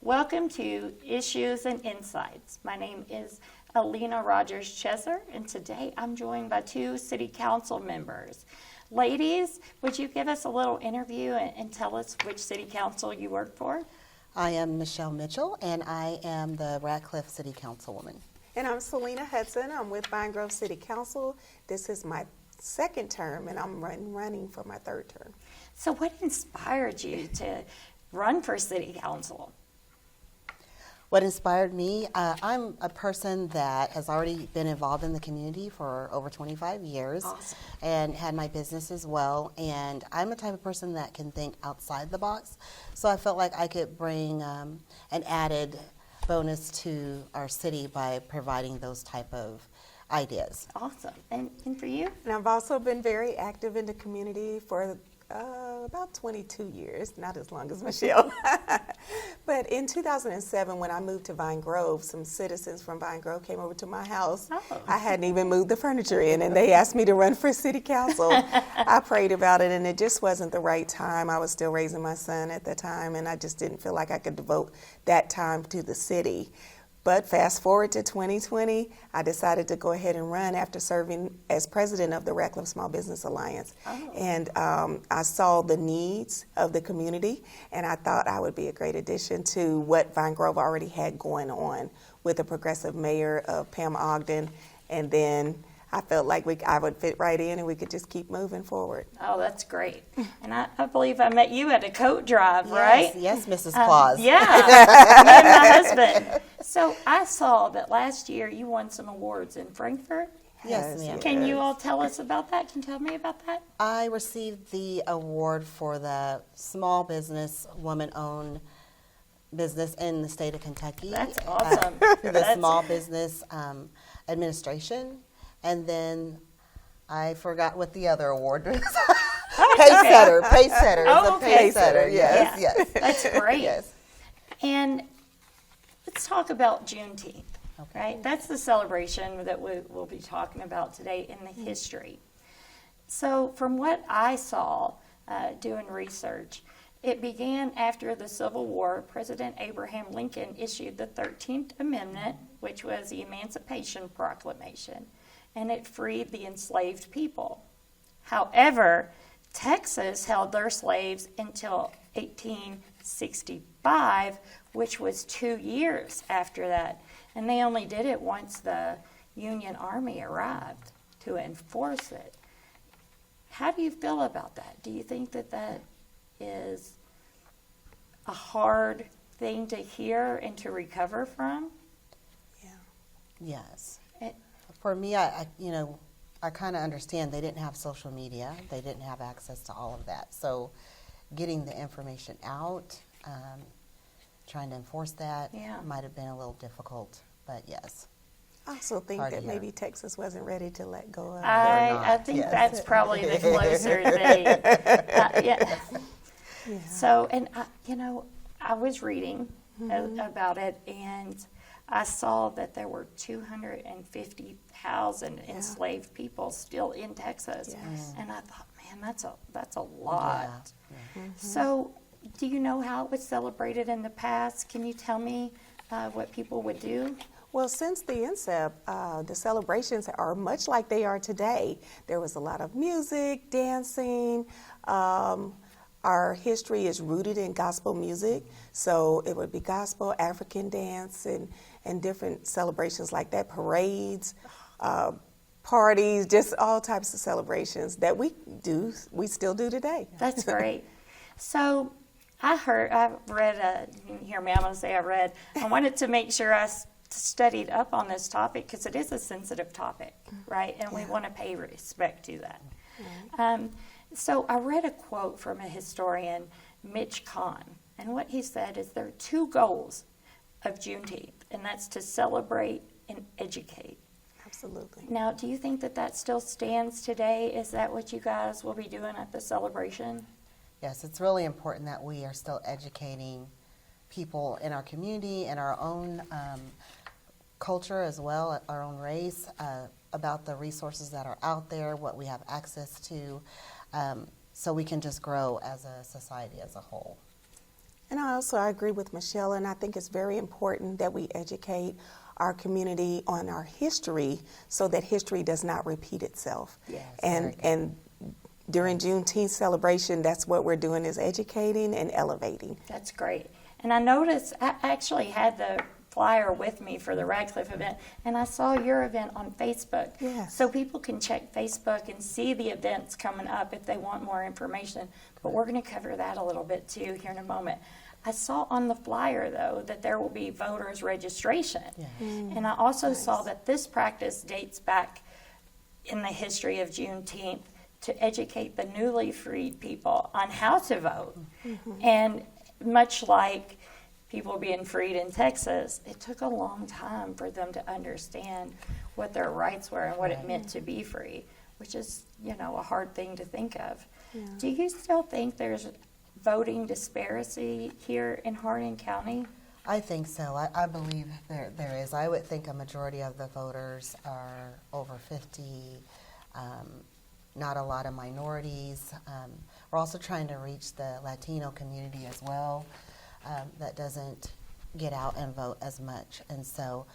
Welcome to Issues and Insights. My name is Alina Rogers-Chesser, and today I'm joined by two City Council members. Ladies, would you give us a little interview and tell us which City Council you work for? I am Michelle Mitchell, and I am the Radcliffe City Councilwoman. And I'm Selena Hudson. I'm with Vine Grove City Council. This is my second term, and I'm running for my third term. So what inspired you to run for City Council? What inspired me, I'm a person that has already been involved in the community for over 25 years. Awesome. And had my business as well. And I'm the type of person that can think outside the box. So I felt like I could bring an added bonus to our city by providing those type of ideas. Awesome. And for you? And I've also been very active in the community for about 22 years, not as long as Michelle. But in 2007, when I moved to Vine Grove, some citizens from Vine Grove came over to my house. Oh. I hadn't even moved the furniture in, and they asked me to run for city council. I prayed about it, and it just wasn't the right time. I was still raising my son at the time, and I just didn't feel like I could devote that time to the city. But fast forward to 2020, I decided to go ahead and run after serving as president of the Radcliffe Small Business Alliance. Oh. And I saw the needs of the community, and I thought I would be a great addition to what Vine Grove already had going on with a progressive mayor of Pam Ogden. And then I felt like I would fit right in and we could just keep moving forward. Oh, that's great. And I believe I met you at a coat drive, right? Yes, Mrs. Claus. Yeah, me and my husband. So I saw that last year you won some awards in Frankfurt. Yes, ma'am. Can you all tell us about that? Can you tell me about that? I received the award for the small business, woman-owned business in the state of Kentucky. That's awesome. Through the Small Business Administration. And then I forgot what the other award was. Pacesetter. Pacesetter. Oh, It's a okay. pacesetter. Yes, Yeah. yes. That's great. Yes. And let's talk about Juneteenth, Okay. right? That's the celebration that we'll be talking about today in the history. So from what I saw doing research, it began after the Civil War. President Abraham Lincoln issued the 13th Amendment, which was the Emancipation Proclamation, and it freed the enslaved people. However, Texas held their slaves until 1865, which was 2 years after that. And they only did it once the Union Army arrived to enforce it. How do you feel about that? Do you think that that is a hard thing to hear and to recover from? Yeah. Yes. It- For me, I kind of understand they didn't have social media. They didn't have access to all of that. So getting the information out, trying to enforce that Yeah. might have been a little difficult, but yes. I also think Hard to that hear. maybe Texas wasn't ready to let go of it. I think yes. that's probably the closer thing. Yeah. Yeah. So, and I was reading about it, and I saw that there were 250,000 enslaved people still in Texas, Yes. and I thought, man, that's a lot. Yeah. So, do you know how it was celebrated in the past? Can you tell me what people would do? Well, since the incept, the celebrations are much like they are today. There was a lot of music, dancing. Our history is rooted in gospel music, so it would be gospel, African dance, and different celebrations like that, parades, parties, just all types of celebrations that we still do today. That's great. So I read, you can hear me, I'm going to say I read. I wanted to make sure I studied up on this topic because it is a sensitive topic, right? And we want to pay respect to that. So I read a quote from a historian, Mitch Kahn, and what he said is there are two goals of Juneteenth, and that's to celebrate and educate. Absolutely. Now, do you think that that still stands today? Is that what you guys will be doing at the celebration? Yes, it's really important that we are still educating people in our community and our own culture as well, our own race, about the resources that are out there, what we have access to, so we can just grow as a society as a whole. And I agree with Michelle, and I think it's very important that we educate our community on our history so that history does not repeat itself. Yes, And during Juneteenth celebration, that's what we're doing, is educating and elevating. That's great. And I noticed, I actually had the flyer with me for the Radcliffe event, and I saw your event on Facebook. Yes. So people can check Facebook and see the events coming up if they want more information. But we're going to cover that a little bit too here in a moment. I saw on the flyer, though, that there will be voters registration. Yeah. And I also saw that this practice dates back in the history of Juneteenth to educate the newly freed people on how to vote. And much like people being freed in Texas, it took a long time for them to understand what their rights were and what it meant to be free, which is, a hard thing to think of. Yeah. Do you still think there's voting disparity here in Hardin County? I think so. I believe there is. I would think a majority of the voters are over 50, not a lot of minorities. We're also trying to reach the Latino community as well. That doesn't get out and vote as much. And so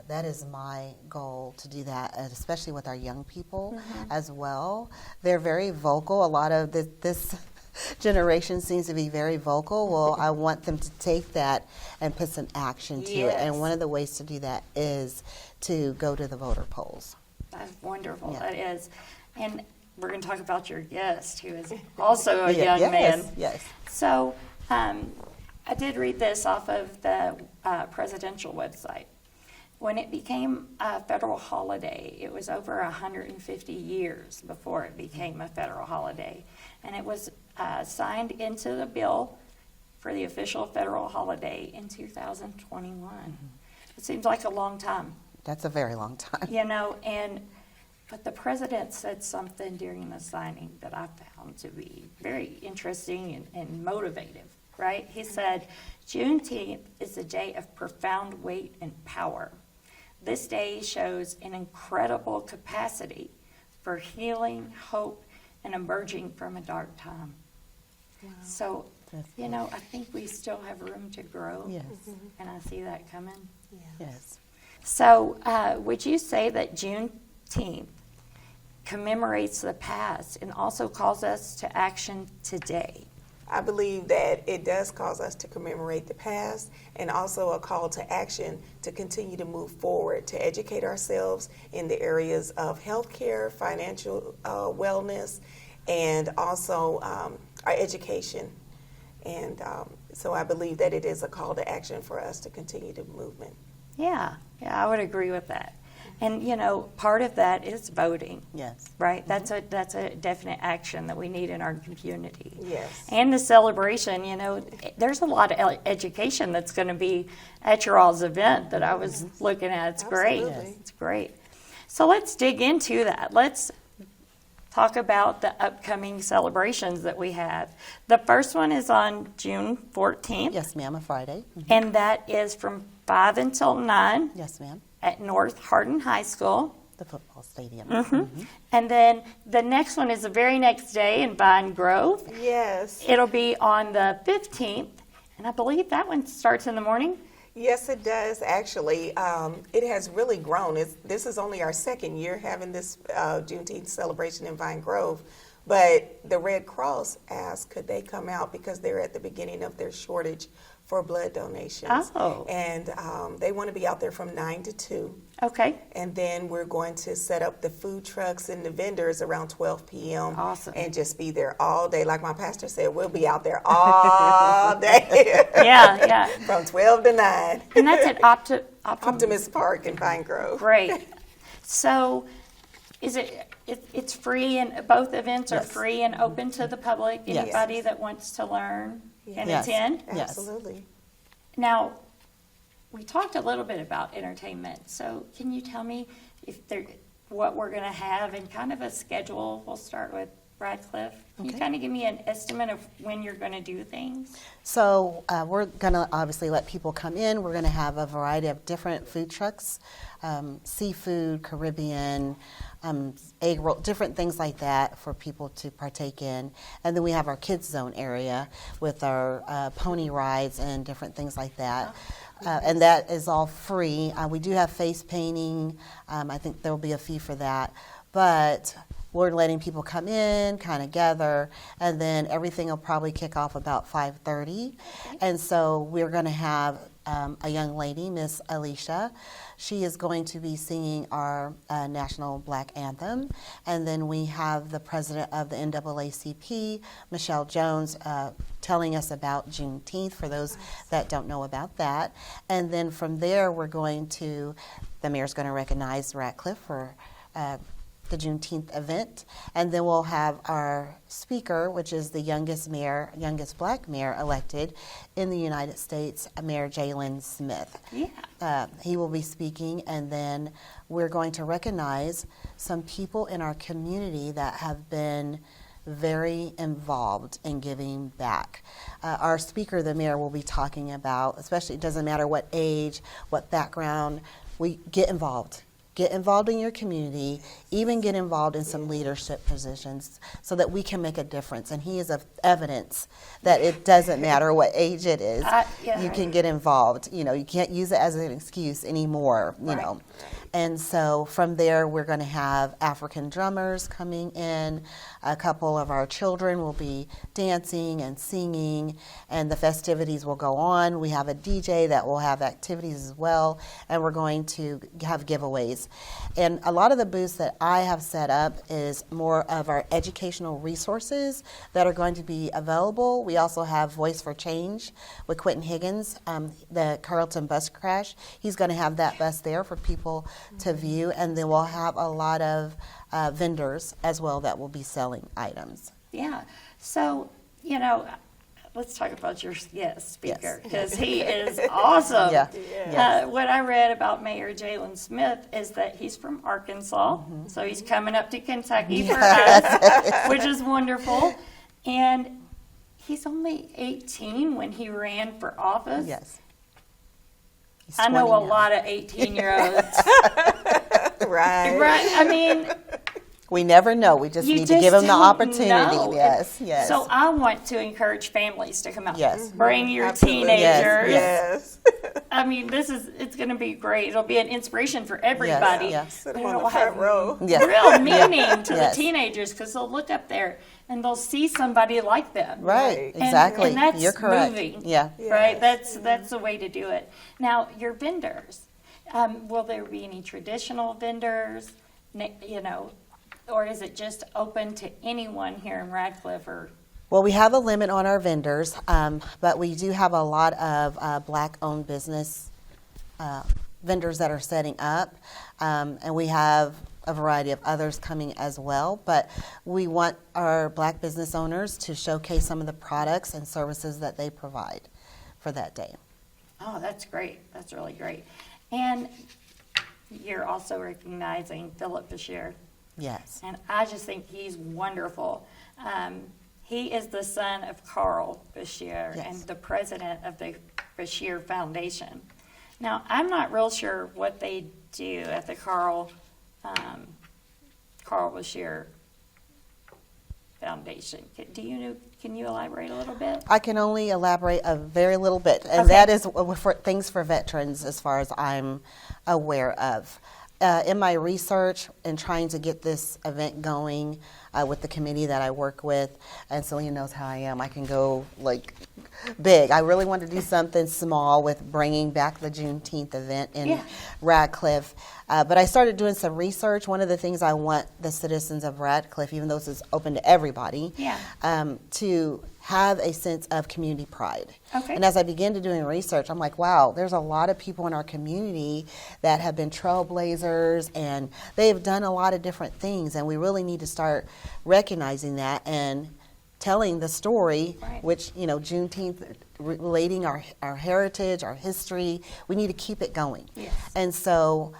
that is my goal, to do that, and especially with our young people as well. They're very vocal. A lot of this generation seems to be very vocal. Well, I want them to take that and put some action to it. And one of the ways to do that is to go to the voter polls. That's wonderful. Yeah. That is. And we're going to talk about your guest, who is also a young man. Yes. So I did read this off of the presidential website. When it became a federal holiday, it was over 150 years before it became a federal holiday. And it was signed into the bill for the official federal holiday in 2021. It seems like a long time. That's a very long time. But the president said something during the signing that I found to be very interesting and motivative, right? He said, Juneteenth is a day of profound weight and power. This day shows an incredible capacity for healing, hope, and emerging from a dark time. Wow. So, I think we still have room to grow. Yes. And I see that coming. Yes. So, would you say that Juneteenth commemorates the past and also calls us to action today? I believe that it does cause us to commemorate the past, and also a call to action to continue to move forward, to educate ourselves in the areas of healthcare, financial wellness, and also our education. And so I believe that it is a call to action for us to continue the movement. Yeah, I would agree with that. And, part of that is voting. Yes. Right? That's a definite action that we need in our community. Yes. And the celebration, there's a lot of education that's going to be at your all's event that I was looking at. It's great. Absolutely. It's great. So let's dig into that. Let's talk about the upcoming celebrations that we have. The first one is on June 14th. Yes, ma'am, a Friday. And that is from 5 until 9 Yes, ma'am. at North Hardin High School. The football stadium. And then the next one is the very next day in Vine Grove. Yes. It'll be on the 15th, and I believe that one starts in the morning. Yes, it does, actually. It has really grown. This is only our second year having this Juneteenth celebration in Vine Grove. But the Red Cross asked, could they come out, because they're at the beginning of their shortage for blood donations. Oh. And they want to be out there from 9 to 2. Okay. And then we're going to set up the food trucks and the vendors around 12 p.m. Awesome. And just be there all day. Like my pastor said, we'll be out there all day. Yeah. From 12 to 9. And that's at Optimist Park in Pine Grove. Great. So it's free, and both events are Yes. free and open to the public? Yes. Anybody that wants to learn can Yes. attend? Yes. Absolutely. Now, we talked a little bit about entertainment. So can you tell me what we're going to have and kind of a schedule? We'll start with Radcliffe? Can you Okay. kind of give me an estimate of when you're going to do things? So we're going to obviously let people come in. We're going to have a variety of different food trucks, seafood, Caribbean, egg roll, different things like that for people to partake in. And then we have our kids zone area with our pony rides and different things like that. And that is all free. We do have face painting. I think there will be a fee for that. But we're letting people come in, kind of gather, and then everything will probably kick off about 5:30. And so we're going to have a young lady, Miss Alicia. She is going to be singing our National Black Anthem. And then we have the president of the NAACP, Michelle Jones, telling us about Juneteenth, for those that don't know about that. And then from there, the mayor's going to recognize Radcliffe for the Juneteenth event, and then we'll have our speaker, which is the youngest black mayor elected in the United States, Mayor Jalen Smith. Yeah. He will be speaking, and then we're going to recognize some people in our community that have been very involved in giving back. Our speaker, the mayor, will be talking about, especially, it doesn't matter what age, what background, we get involved. Get involved in your community, even get involved in some leadership positions so that we can make a difference. And he is evidence that it doesn't matter what age it is. Yeah. You can get involved. You know, you can't use it as an excuse anymore, you know. And so from there, we're going to have African drummers coming in. A couple of our children will be dancing and singing, and the festivities will go on. We have a DJ that will have activities as well, and we're going to have giveaways. And a lot of the booths that I have set up is more of our educational resources that are going to be available. We also have Voice for Change with Quentin Higgins, the Carlton bus crash. He's going to have that bus there for people to view, and then we'll have a lot of vendors as well that will be selling items. Yeah. So, you know, let's talk about your guest speaker, because he is awesome. Yeah. Yes. What I read about Mayor Jalen Smith is that he's from Arkansas, so he's coming up to Kentucky for us, which is wonderful. And he's only 18 when he ran for office. Yes. He's I know 20 a now. lot of 18-year-olds. Right. Right. I mean, We never know. We just you need to give them the don't opportunity. know. Yes, yes. So I want to encourage families to come out. Yes. Bring your Absolutely. teenagers. Yes. I mean, it's going to be great. It'll be an inspiration for everybody. yes. Sit But on it'll the front have row. Yeah. real meaning to Yes. the teenagers, because they'll look up there and they'll see somebody like them. Right, And- exactly. And that's You're correct. moving. Yeah. Right? Yes. That's the way to do it. Now, your vendors, will there be any traditional vendors, you know, or is it just open to anyone here in Radcliffe? Or Well, we have a limit on our vendors, but we do have a lot of black-owned business vendors that are setting up, and we have a variety of others coming as well. But we want our black business owners to showcase some of the products and services that they provide for that day. oh, that's great. That's really great. And you're also recognizing Philip Bashir. Yes. And I just think he's wonderful. He is the son of Carl Bashir Yes. and the president of the Bashir Foundation. Now, I'm not real sure what they do at the Carl Bashir Foundation. Can you elaborate a little bit? I can only elaborate a very little bit, and Okay. that is for things for veterans as far as I'm aware of. In my research and trying to get this event going with the committee that I work with, and Celine knows how I am, I can go like big. I really want to do something small with bringing back the Juneteenth event in Yeah. Radcliffe. But I started doing some research. One of the things I want the citizens of Radcliffe, even though this is open to everybody, to have a sense of community pride. Okay. And as I began to doing research, I'm like, wow, there's a lot of people in our community that have been trailblazers, and they've done a lot of different things, and we really need to start recognizing that and telling the story, Right. which, you know, Juneteenth, relating our heritage, our history, we need to keep it going. Yes. And so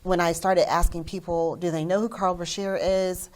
when I started asking people, do they know who Carl Bashir is?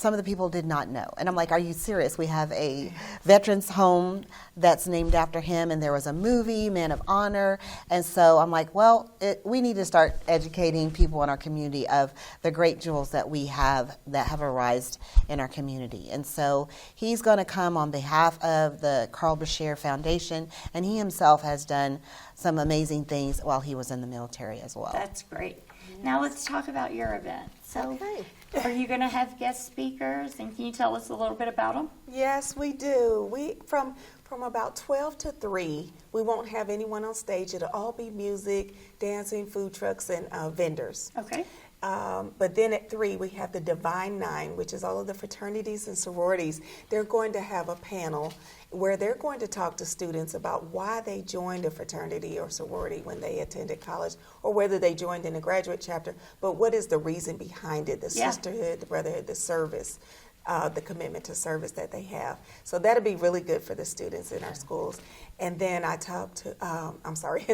some of the people did not know. And I'm like, are you serious? We have a veterans home that's named after him, and there was a movie, Man of Honor. And so I'm like, well, we need to start educating people in our community of the great jewels that we have that have arisen in our community. And so he's going to come on behalf of the Carl Bashir Foundation, and he himself has done some amazing things while he was in the military as well. That's great. Now let's talk about your event. So, Okay. are you going to have guest speakers, and can you tell us a little bit about them? Yes, we do. We from about 12 to 3, we won't have anyone on stage. It'll all be music, dancing, food trucks, and vendors. Okay. But then at 3, we have the Divine Nine, which is all of the fraternities and sororities. They're going to have a panel where they're going to talk to students about why they joined a fraternity or sorority when they attended college, or whether they joined in a graduate chapter, but what is the reason behind it, the sisterhood, the brotherhood, the service, the commitment to service that they have. So that'll be really good for the students in our schools. And then and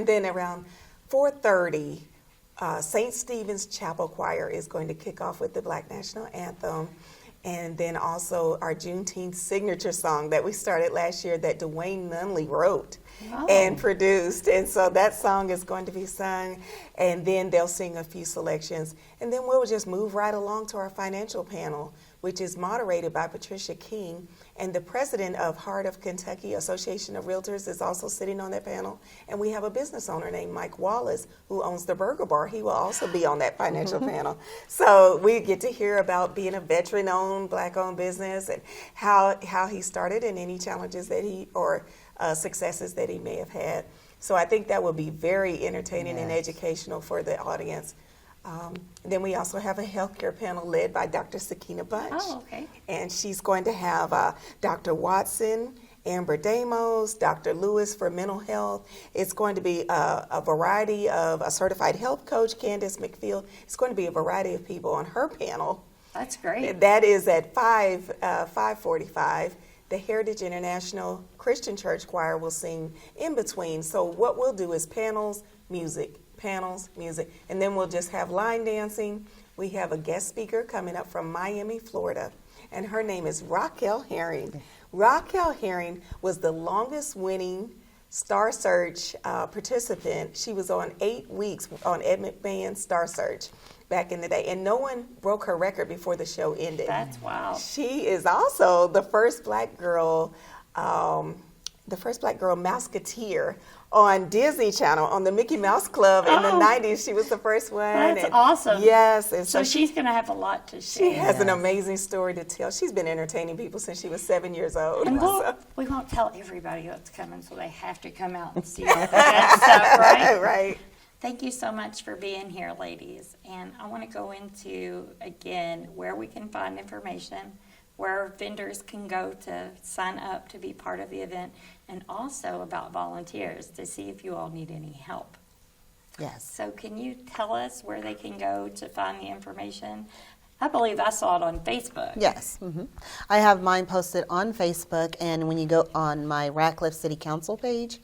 then around 4:30, St. Stephen's Chapel Choir is going to kick off with the Black National Anthem, and then also our Juneteenth signature song that we started last year that Dwayne Nunley wrote and produced. And so that song is going to be sung, and then they'll sing a few selections. And then we'll just move right along to our financial panel, which is moderated by Patricia King. And the president of Heart of Kentucky Association of Realtors is also sitting on that panel. And we have a business owner named Mike Wallace who owns the Burger Bar. He will also be on that financial panel. So we get to hear about being a veteran-owned, Black-owned business and how he started and any challenges that successes that he may have had. So I think that will be very entertaining and educational for the audience. Then we also have a healthcare panel led by Dr. Sakina Bunch. Oh, okay. And she's going to have Dr. Watson, Amber Damos, Dr. Lewis for mental health. It's going to be a variety of a certified health coach, Candace McField. It's going to be a variety of people on her panel. That's great. That is at 5:45. The Heritage International Christian Church Choir will sing in between. So what we'll do is panels, music, and then we'll just have line dancing. We have a guest speaker coming up from Miami, Florida, and her name is Raquel Herring. Raquel Herring was the longest winning Star Search participant. She was on 8 weeks on Ed McMahon's Star Search back in the day, and no one broke her record before the show ended. That's wow. She is also the first black girl Mouseketeer on Disney Channel on the Mickey Mouse Club in the 90s. She was the first one. That's awesome. Yes. And so she's going to have a lot to share. She has an amazing story to tell. She's been entertaining people since she was 7 years old. And we won't tell everybody that's coming, so they have to come out and see all that stuff, right? Right. Thank you so much for being here, ladies. And I want to go into, again, where we can find information, where vendors can go to sign up to be part of the event, and also about volunteers to see if you all need any help. Yes. So can you tell us where they can go to find the information? I believe I saw it on Facebook. Yes. I have mine posted on Facebook, and when you go on my Radcliffe City Council page,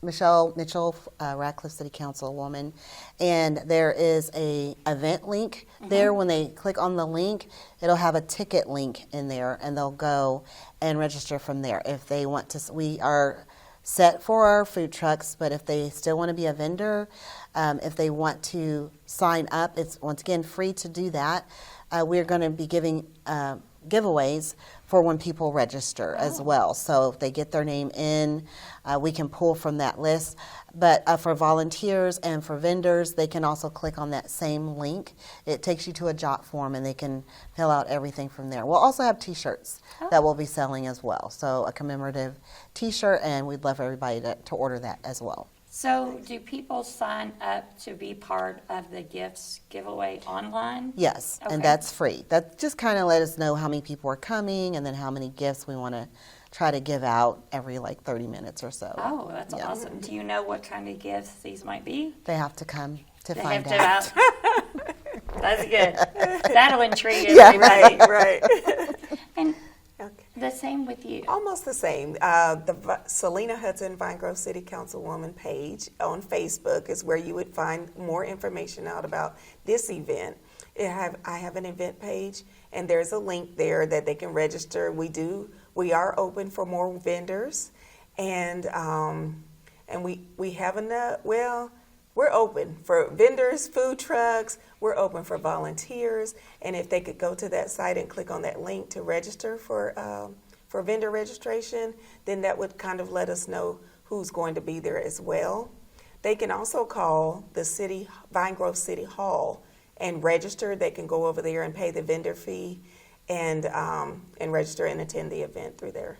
Michelle Mitchell, Radcliffe City Councilwoman, and there is a event link there. When they click on the link, it'll have a ticket link in there, and they'll go and register from there. If they want to, we are set for our food trucks, but if they still want to be a vendor, if they want to sign up, it's once again free to do that. We're going to be giving giveaways for when people register as well. So if they get their name in, we can pull from that list. But for volunteers and for vendors, they can also click on that same link. It takes you to a jot form, and they can fill out everything from there. We'll also have T-shirts that we'll be selling as well. So a commemorative T-shirt, and we'd love everybody to order that as well. So do people sign up to be part of the gifts giveaway online? Yes, Okay. and that's free. That just kind of let us know how many people are coming, and then how many gifts we want to try to give out every 30 minutes or so. Oh, that's awesome. Do you know what kind of gifts these might be? They have to come to They find have out. to That's good. That'll intrigue Yeah, everybody. Right. And the same with you. Almost the same. The Selena Hudson, Vine Grove City Councilwoman page on Facebook is where you would find more information out about this event. I have an event page, and there's a link there that they can register. We are open for more vendors, and we have enough. Well, we're open for vendors, food trucks. We're open for volunteers, and if they could go to that site and click on that link to register for vendor registration, then that would kind of let us know who's going to be there as well. They can also call the Vine Grove City Hall and register. They can go over there and pay the vendor fee and register and attend the event through there.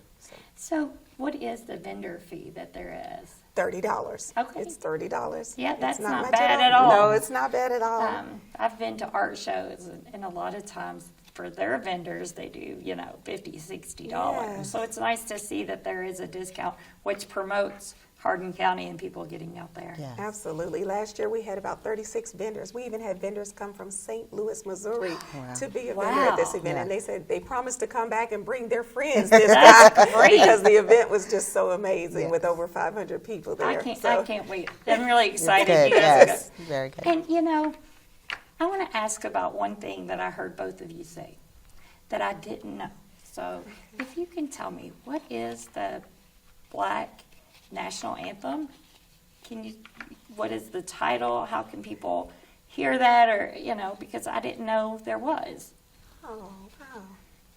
So what is the vendor fee that there is? $30. Okay. It's $30. Yeah, that's It's not much bad at all. No, it's not bad at all. I've been to art shows, and a lot of times for their vendors, they do, $50, $60. Yes. So it's nice to see that there is a discount, which promotes Hardin County and people getting out there. Yes. Absolutely. Last year we had about 36 vendors. We even had vendors come from St. Louis, Missouri to be a vendor at this event. Yeah. And they said they promised to come back and bring their friends this time because the event was just so amazing with over 500 people there. I can't wait. I'm really excited. Good. You guys Yes, very good. And I want to ask about one thing that I heard both of you say that I didn't know. So if you can tell me, what is the Black National Anthem? What is the title? How can people hear that? Or, because I didn't know there was. Oh, wow.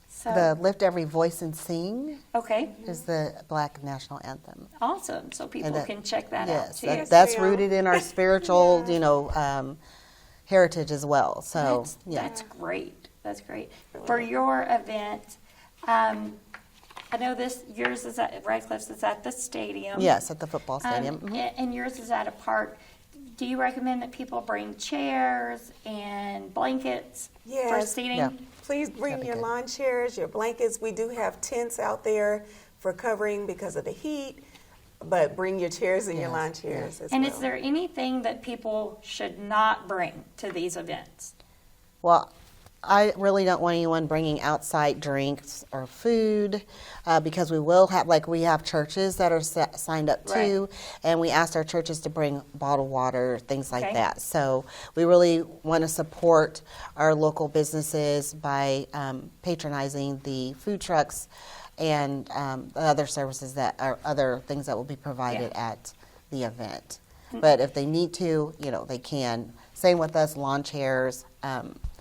So, The Lift Every Voice and Sing okay, is the Black National Anthem. awesome. So people that- can check that Yes, out too. that's ma'am. rooted in our spiritual, heritage as well. So, That's great. That's great. For your event, I know yours is at Radcliffe's is at the stadium. yes, at the football stadium. And yours is at a park. Do you recommend that people bring chairs and blankets for Yes. seating? Yeah. Please bring That'd be your good. lawn chairs, your blankets. We do have tents out there for covering because of the heat, but bring your chairs and your Yes, lawn chairs as And well. is there anything that people should not bring to these events? Well, I really don't want anyone bringing outside drinks or food because we have churches that are signed up too, and we asked our churches to bring bottled water, things like Okay. that. So we really want to support our local businesses by patronizing the food trucks and the other services that are other things that will be provided at the event. But if they need to, they can. Same with us, lawn chairs,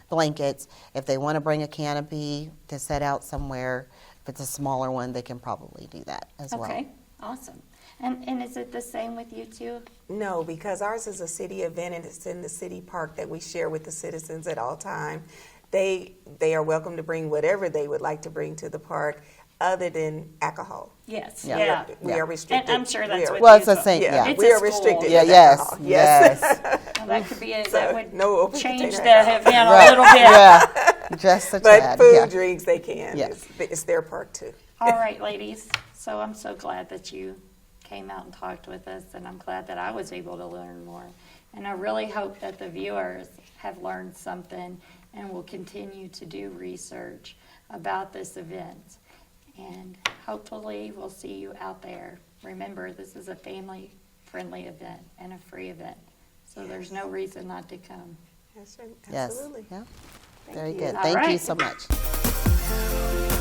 blankets. If they want to bring a canopy to set out somewhere, if it's a smaller one, they can probably do that as well. Okay, awesome. And is it the same with you too? No, because ours is a city event and it's in the city park that we share with the citizens at all time. They are welcome to bring whatever they would like to bring to the park other than alcohol. Yes. Yeah. Yeah. We are restricted. And I'm sure that's what Well, you it's the thought. same, yeah. It's we a are school. restricted. Yeah, with yes, alcohol. yes. Well, that could be that So, would no open change the container alcohol. event Right. a little bit. Yeah, just a But tad. food, yeah. drinks, they can. Yes. It's their park too. All right, ladies. So I'm so glad that you came out and talked with us, and I'm glad that I was able to learn more. And I really hope that the viewers have learned something and will continue to do research about this event. And hopefully we'll see you out there. Remember, this is a family-friendly event and a free event. So there's no reason not to come. Yes, Yes. absolutely. Yeah. Very good. All Thank you right. so much.